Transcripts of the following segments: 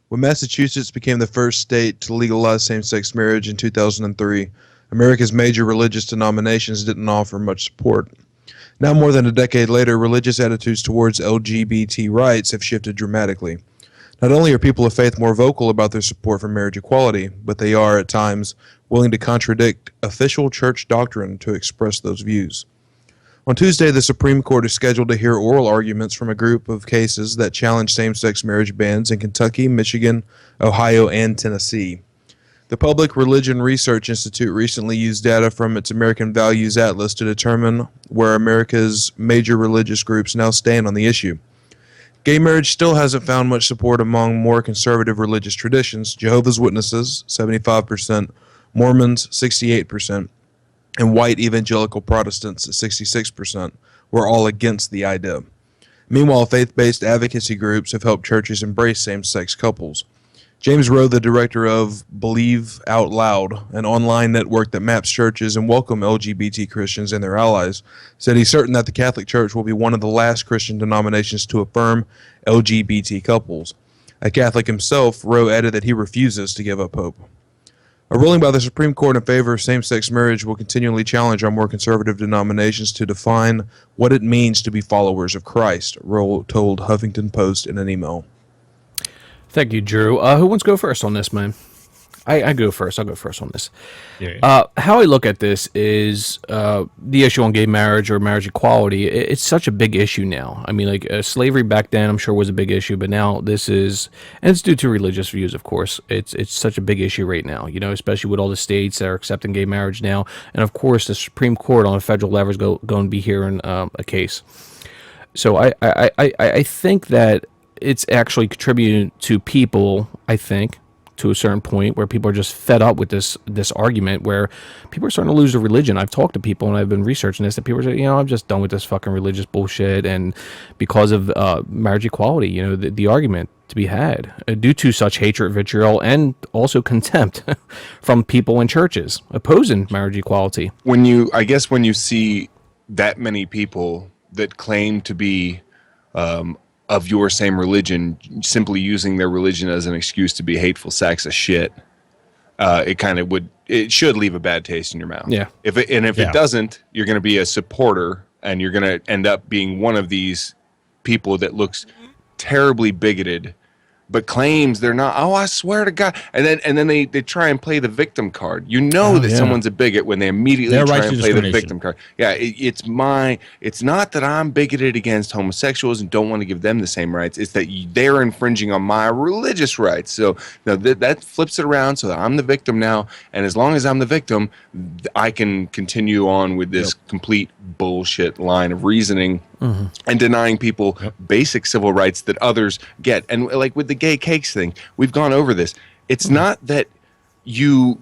When Massachusetts became the first state to legalize same-sex marriage in 2003, America's major religious denominations didn't offer much support. Now, more than a decade later, religious attitudes towards LGBT rights have shifted dramatically. Not only are people of faith more vocal about their support for marriage equality, but they are, at times, willing to contradict official church doctrine to express those views. On Tuesday, the Supreme Court is scheduled to hear oral arguments from a group of cases that challenge same-sex marriage bans in Kentucky, Michigan, Ohio, and Tennessee. The Public Religion Research Institute recently used data from its American Values Atlas to determine where America's major religious groups now stand on the issue. Gay marriage still hasn't found much support among more conservative religious traditions. Jehovah's Witnesses, 75%, Mormons, 68%, and white evangelical Protestants at 66% were all against the idea. Meanwhile, faith-based advocacy groups have helped churches embrace same-sex couples. James Rowe, the director of Believe Out Loud, an online network that maps churches and welcomes LGBT Christians and their allies, said he's certain that the Catholic Church will be one of the last Christian denominations to affirm LGBT couples. A Catholic himself, Rowe added that he refuses to give up hope. A ruling by the Supreme Court in favor of same-sex marriage will continually challenge our more conservative denominations to define what it means to be followers of Christ, Rowe told Huffington Post in an email. Thank you, Drew. Who wants to go first on this, man? I go first. I'll go first on this. Yeah. How I look at this is the issue on gay marriage or marriage equality. It's such a big issue now. I mean, like slavery back then, I'm sure was a big issue, but now this is, and it's due to religious views, of course. It's such a big issue right now. You know, especially with all the states that are accepting gay marriage now, and of course, the Supreme Court on a federal level is going to be hearing a case. So I think that it's actually contributing to people, I think, to a certain point where people are just fed up with this argument where people are starting to lose their religion. I've talked to people and I've been researching this, and people are saying, I'm just done with this fucking religious bullshit. And because of marriage equality, the argument to be had due to such hatred, vitriol, and also contempt from people in churches opposing marriage equality. When you see that many people that claim to be of your same religion, simply using their religion as an excuse to be hateful sacks of shit, it should leave a bad taste in your mouth. Yeah. If it doesn't, you're going to be a supporter, and you're going to end up being one of these people that looks terribly bigoted, but claims they're not. Oh, I swear to God. And then they try and play the victim card. That someone's a bigot when they immediately try and play the victim card. Yeah, it's not that I'm bigoted against homosexuals and don't want to give them the same rights. It's that they're infringing on my religious rights. So that flips it around so that I'm the victim now. And as long as I'm the victim, I can continue on with this complete bullshit line of reasoning and denying people basic civil rights that others get. And like with the gay cakes thing, we've gone over this. It's not that the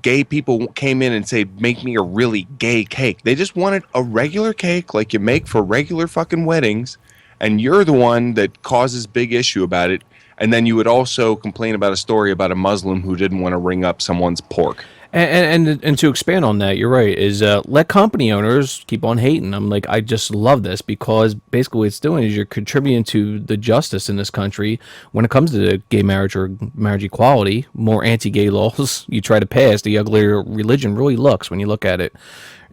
gay people came in and said, make me a really gay cake. They just wanted a regular cake like you make for regular fucking weddings, and you're the one that causes big issue about it. And then you would also complain about a story about a Muslim who didn't want to ring up someone's pork. And to expand on that, you're right, is let company owners keep on hating. I just love this, because basically what it's doing is you're contributing to the justice in this country when it comes to the gay marriage or marriage equality. More anti-gay laws you try to pass, the uglier religion really looks when you look at it.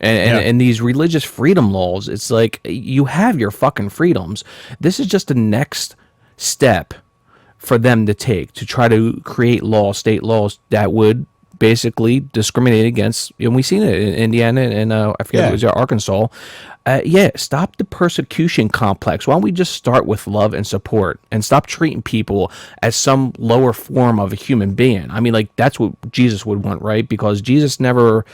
And these religious freedom laws, it's like you have your fucking freedoms. This is just the next step for them to take to try to create state laws that would basically discriminate against, and we've seen it in Indiana and I forget, it was Arkansas. Stop the persecution complex. Why don't we just start with love and support and stop treating people as some lower form of a human being? I mean, like, that's what Jesus would want, right? Because Jesus never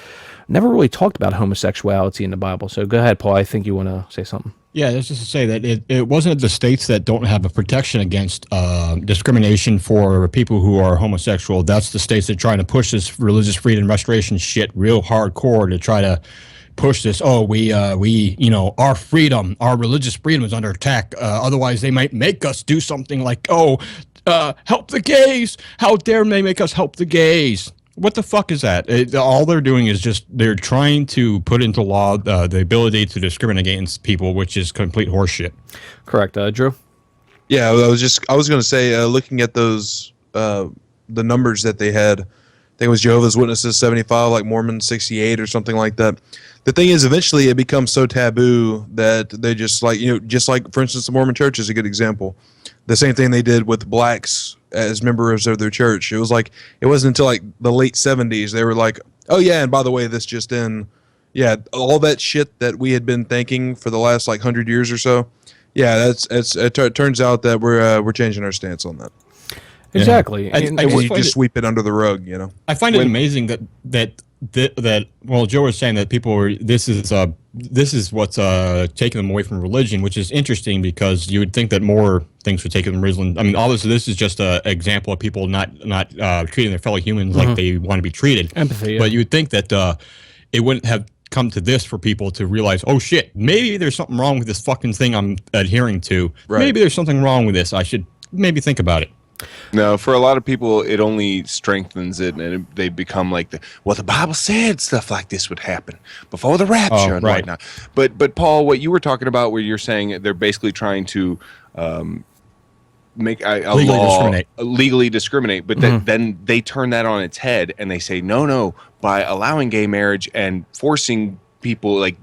really talked about homosexuality in the Bible. So go ahead, Paul. I think you want to say something. Yeah, that's just to say that it wasn't the states that don't have a protection against discrimination for people who are homosexual. That's the states that are trying to push this religious freedom restoration shit real hardcore to try to push this. Our freedom, our religious freedom is under attack. Otherwise, they might make us do something like, help the gays. How dare they make us help the gays? What the fuck is that? All they're doing is they're trying to put into law the ability to discriminate against people, which is complete horseshit. Correct. Drew? Yeah, I was going to say, looking at those, the numbers that they had, I think it was Jehovah's Witnesses 75, like Mormons 68 or something like that. The thing is, eventually it becomes so taboo that they just like, just like, for instance, the Mormon Church is a good example. The same thing they did with blacks as members of their church. It was like, it wasn't until like the late 70s, they were like, oh yeah, and by the way, this just in, yeah, all that shit that we had been thinking for the last like 100 years or so. Yeah, it turns out that we're changing our stance on that. Exactly. Yeah. And I And just you find just sweep it under the rug, I find it amazing that well, Joe was saying that people were this is what's taking them away from religion, which is interesting because you would think that more things would take them from religion. I mean, obviously, this is just an example of people not treating their fellow humans like they want to be treated. Empathy, yeah. But you would think that it wouldn't have come to this for people to realize, oh shit, maybe there's something wrong with this fucking thing I'm adhering to. Right. Maybe there's something wrong with this. I should maybe think about it. No, for a lot of people, it only strengthens it, and they become like the Bible said stuff like this would happen before the rapture and right. whatnot. But Paul, what you were talking about, where you're saying they're basically trying to make a Legally law discriminate. legally discriminate, but then they turn that on its head and they say no, by allowing gay marriage and forcing people like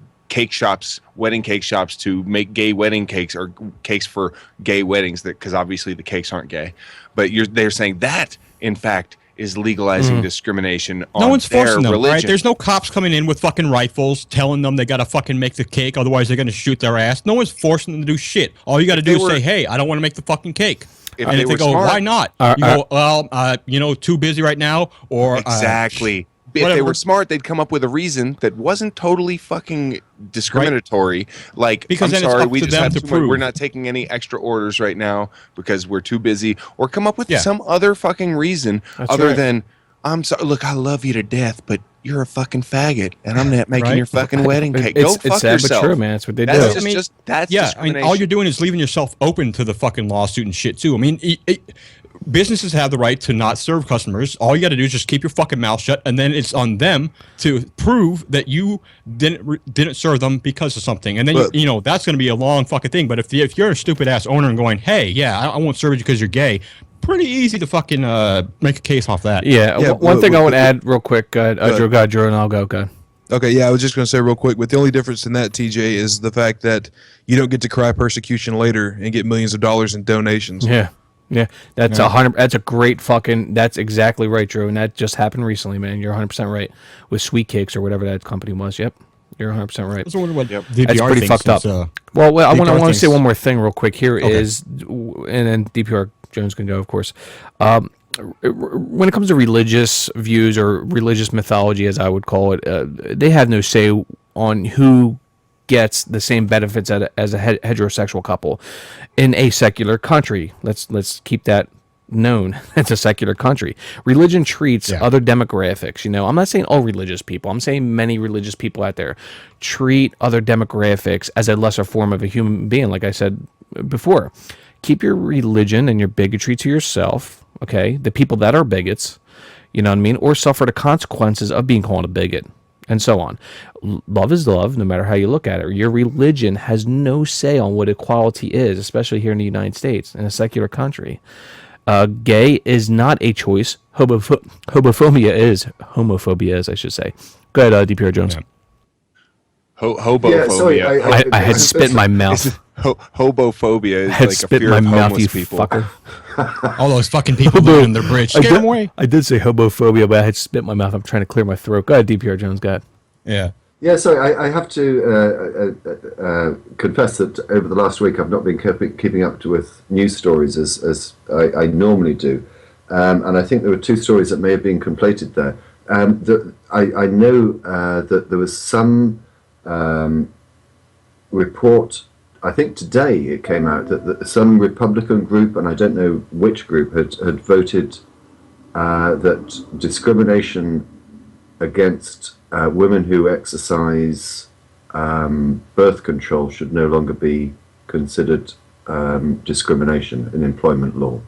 wedding cake shops to make gay wedding cakes or cakes for gay weddings, because obviously the cakes aren't gay, but they're saying that in fact is legalizing discrimination on No one's their forcing them, religion. right? There's no cops coming in with fucking rifles telling them they got to fucking make the cake, otherwise they're going to shoot their ass. No one's forcing them to do shit. All you got to do is say, hey, I don't want to make the fucking cake. If And they if they were go, smart- why not? You go, well, too busy right now, or Exactly. If they whatever. were smart, they'd come up with a reason that wasn't totally fucking discriminatory. Like, Because I'm then it's sorry, up we to just them have to too much, we're prove. not taking any extra orders right now because we're too busy. Or come up with Yeah. some other fucking reason other right. than, I'm sorry, look, I love you to death, but you're a fucking faggot, and I'm not making Right. your fucking wedding cake. It's, Go it's fuck sad yourself. but true, man. That's what they That's do. that's yeah, I mean, discrimination. all you're doing is leaving yourself open to the fucking lawsuit and shit too. I mean, businesses have the right to not serve customers. All you got to do is just keep your fucking mouth shut, and then it's on them to prove that you didn't serve them because of something. And then But- that's going to be a long fucking thing. But if you're a stupid ass owner and going, hey, yeah, I won't serve you because you're gay, pretty easy to fucking make a case off that. Yeah. Yeah, One thing I want to but- add real quick, Drew, and I'll go. Go. Okay, yeah, I was just going to say real quick, but the only difference in that, TJ, is the fact that you don't get to cry persecution later and get millions of dollars in donations. Yeah. Yeah, that's 100. That's a great fucking. That's exactly right, Drew, and that just happened recently, man. You're 100% right with Sweet Cakes or whatever that company was. Yep, you're 100% right. I was wondering what That's DPR pretty thinks fucked up. since, Well, I want DPR to say thinks- one more thing real quick. Here Okay. is, and then DPR Jones can go, of course. When it comes to religious views or religious mythology, as I would call it, they have no say on who gets the same benefits as a heterosexual couple in a secular country. Let's keep that known. It's a secular country. Religion treats other demographics. I'm not saying all religious people. I'm saying many religious people out there treat other demographics as a lesser form of a human being. Like I said before, keep your religion and your bigotry to yourself. Okay, the people that are bigots, you know what I mean, or suffer the consequences of being called a bigot, and so on. Love is love, no matter how you look at it. Your religion has no say on what equality is, especially here in the United States, in a secular country. Gay is not a choice. Homophobia is, I should say. Go ahead, DPR Jones. Yeah. Hobophobia. Yeah, sorry, I had spit in my mouth. Hobophobia is I had like a spit in fear my of mouth, homeless you people. fucker. all those fucking people living in their bridge. Scare them away. I did say homophobia, but I had spit in my mouth. I'm trying to clear my throat. Go ahead, DPR Jones. Go ahead. Yeah. Yeah, so I have to confess that over the last week I've not been keeping up with news stories as I normally do, and I think there were two stories that may have been conflated there. I know that there was some report, I think today it came out, that some Republican group, and I don't know which group, had voted that discrimination against women who exercise birth control should no longer be considered discrimination in employment law.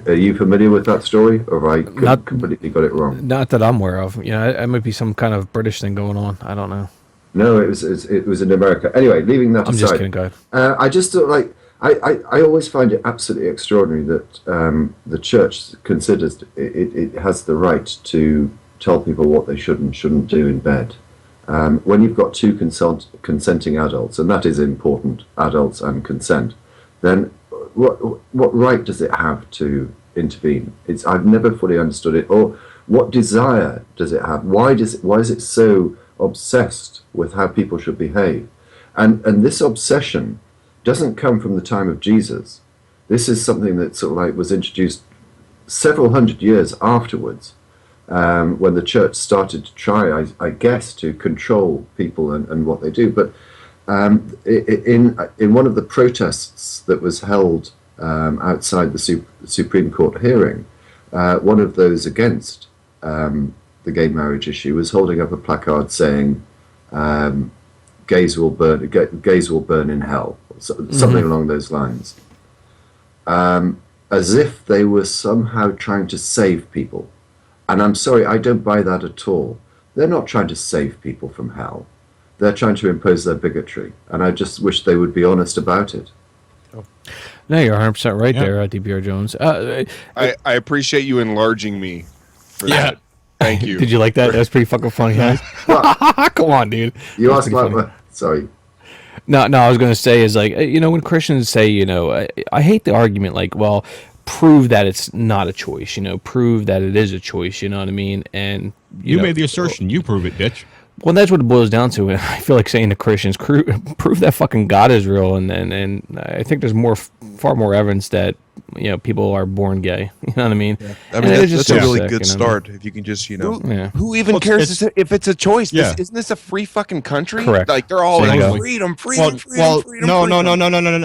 Are you familiar with that story, or have I completely got it wrong? Not that I'm aware of. It might be some kind of British thing going on. I don't know. No, it was in America. Anyway, leaving that I'm aside, just kidding, go ahead. I just thought, I always find it absolutely extraordinary that the church considers it has the right to tell people what they should and shouldn't do in bed. When you've got two consenting adults, and that is important, adults and consent, then what right does it have to intervene? I've never fully understood it. Or what desire does it have? Why is it so obsessed with how people should behave? And this obsession doesn't come from the time of Jesus. This is something that sort of like was introduced several hundred years afterwards, when the church started to try, I guess, to control people and what they do. But in one of the protests that was held outside the Supreme Court hearing, one of those against the gay marriage issue was holding up a placard saying, gays will burn in hell, something along those lines, as if they were somehow trying to save people. And I'm sorry, I don't buy that at all. They're not trying to save people from hell. They're trying to impose their bigotry, and I just wish they would be honest about it. No, you're 100% right there, dprjones. I appreciate you enlarging me for that. Thank you. Did you like that? That was pretty fucking funny, guys. Come on, dude. You asked about sorry. No, I was going to say is like, when Christians say, I hate the argument like, well, prove that it's not a choice, prove that it is a choice, you know what I mean? And you made the assertion, you prove it, bitch. Well, that's what it boils down to. And I feel like saying to Christians, prove that fucking God is real. And I think there's far more evidence that, people are born gay. You know what I mean? Yeah. I mean, that's a really good start. If you can just, Who even cares if it's a choice? Yeah. Isn't this a free fucking country? Correct. Like, they're all Bingo. like, freedom. No.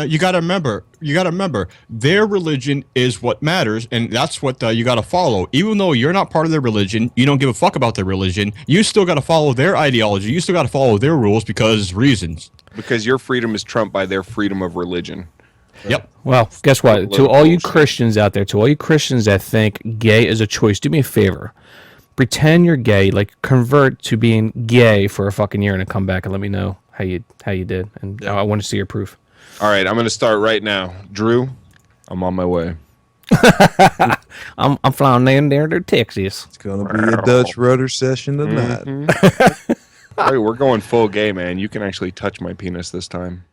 You got to remember, their religion is what matters, and that's what you got to follow. Even though you're not part of their religion, you don't give a fuck about their religion, you still got to follow their ideology. You still got to follow their rules because reasons. Because your freedom is trumped by their freedom of religion. Yep. Well, guess what? To all you Christians out there, to all you Christians that think gay is a choice, do me a favor. Pretend you're gay, like convert to being gay for a fucking year and then come back and let me know how you did. And I want to see your proof. All right, I'm going to start right now. Drew, I'm on my way. I'm flying down there to Texas. It's going to be a Dutch rudder session tonight. All right, we're going full gay, man. You can actually touch my penis this time.